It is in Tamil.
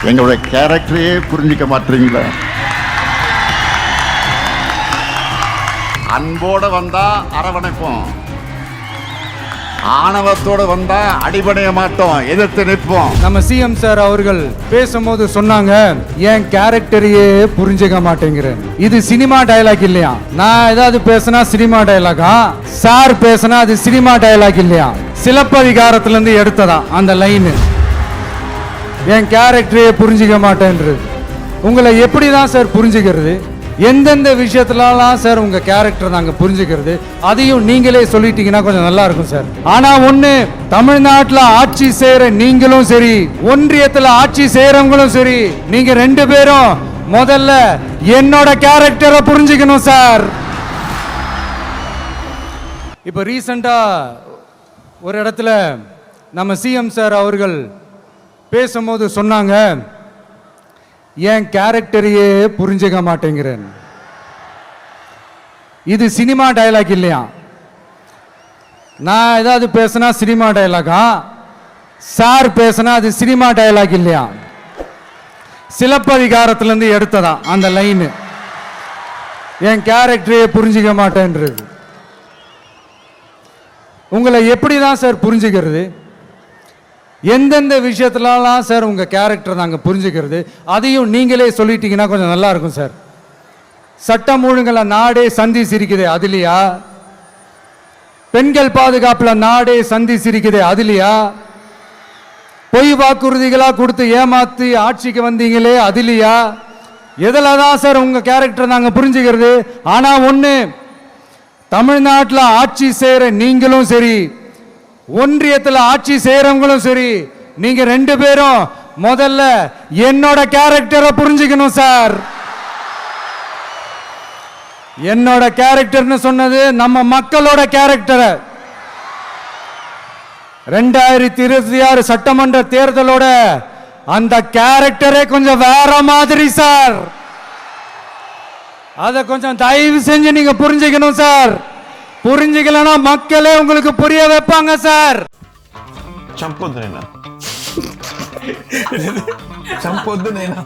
எங்களுடைய கேரக்டரையே புரிஞ்சிக்க மாட்டீங்களா? அன்போட வந்தா அரவணைப்போம், ஆணவத்தோட வந்தா அடிபடைய மாட்டோம், எதிர்த்து நிற்போம். நம்ம சிஎம் சார் அவர்கள் பேசும்போது சொன்னாங்க, என் கேரக்டரையே புரிஞ்சுக்க மாட்டேங்கிறேன். இது சினிமா டயலாக் இல்லையா? நான் ஏதாவது பேசினா சினிமா டயலாகா? சார் பேசினா அது சினிமா டயலாக் இல்லையா? சிலப்பதிகாரத்துல இருந்து எடுத்ததா அந்த லைன். என் கேரக்டரையே புரிஞ்சிக்க மாட்டேன்றது. உங்களை எப்படி தான் சார் புரிஞ்சுக்கிறது? எந்தெந்த விஷயத்துலலாம் சார் உங்க கேரக்டர் நாங்க புரிஞ்சுக்கிறது? அதையும் நீங்களே சொல்லிட்டீங்கன்னா கொஞ்சம் நல்லா இருக்கும் சார். ஆனா ஒண்ணு, தமிழ்நாட்டுல ஆட்சி செய்யற நீங்களும் சரி, ஒன்றியத்துல ஆட்சி செய்யறவங்களும் சரி, நீங்க ரெண்டு பேரும் முதல்ல என்னோட கேரக்டரை புரிஞ்சுக்கணும் சார். இப்ப ரீசெண்டா ஒரு இடத்துல நம்ம சிஎம் சார் அவர்கள் பேசும்போது சொன்னாங்க, என் கேரக்டரையே புரிஞ்சுக்க மாட்டேங்கிறேன். இது சினிமா டயலாக் இல்லையா? நான் ஏதாவது பேசினா சினிமா டயலாகா? சார் பேசினா அது சினிமா டயலாக் இல்லையா? சிலப்பதிகாரத்திலிருந்து எடுத்ததா அந்த லைன். என் கேரக்டரையே புரிஞ்சுக்க மாட்டேன்றது. உங்களை எப்படி தான் சார் புரிஞ்சுக்கிறது? எந்தெந்த விஷயத்துலலாம் சார் உங்க கேரக்டர் நாங்க புரிஞ்சுக்கிறது? அதையும் நீங்களே சொல்லிட்டீங்கன்னா கொஞ்சம் நல்லா இருக்கும் சார். சட்டம் ஒழுங்குல நாடே சந்தி சிரிக்குது, அதுலையா? பெண்கள் பாதுகாப்புல நாடே சந்தி சிரிக்குது, அதுலையா? பொய் வாக்குறுதிகளா கொடுத்து ஏமாத்தி ஆட்சிக்கு வந்தீங்களே, அதுலையா? எதுல தான் சார் உங்க கேரக்டர் நாங்க புரிஞ்சுக்கிறது? ஆனா ஒண்ணு, தமிழ்நாட்டில் ஆட்சி செய்யற நீங்களும் சரி, ஒன்றியத்தில் ஆட்சி செய்யறவங்களும் சரி, நீங்க ரெண்டு பேரும் முதல்ல என்னோட கேரக்டரை புரிஞ்சுக்கணும் சார். என்னோட கேரக்டர்னு சொன்னது நம்ம மக்களோட கேரக்டரை. 2026 சட்டமன்ற தேர்தலோட அந்த கேரக்டரே கொஞ்சம் வேற மாதிரி சார். அதை கொஞ்சம் தயவு செஞ்சு நீங்க புரிஞ்சுக்கணும் சார். புரிஞ்சுக்கலன்னா மக்களே உங்களுக்கு புரிய வைப்பாங்க சார். చంపొద్దు నేను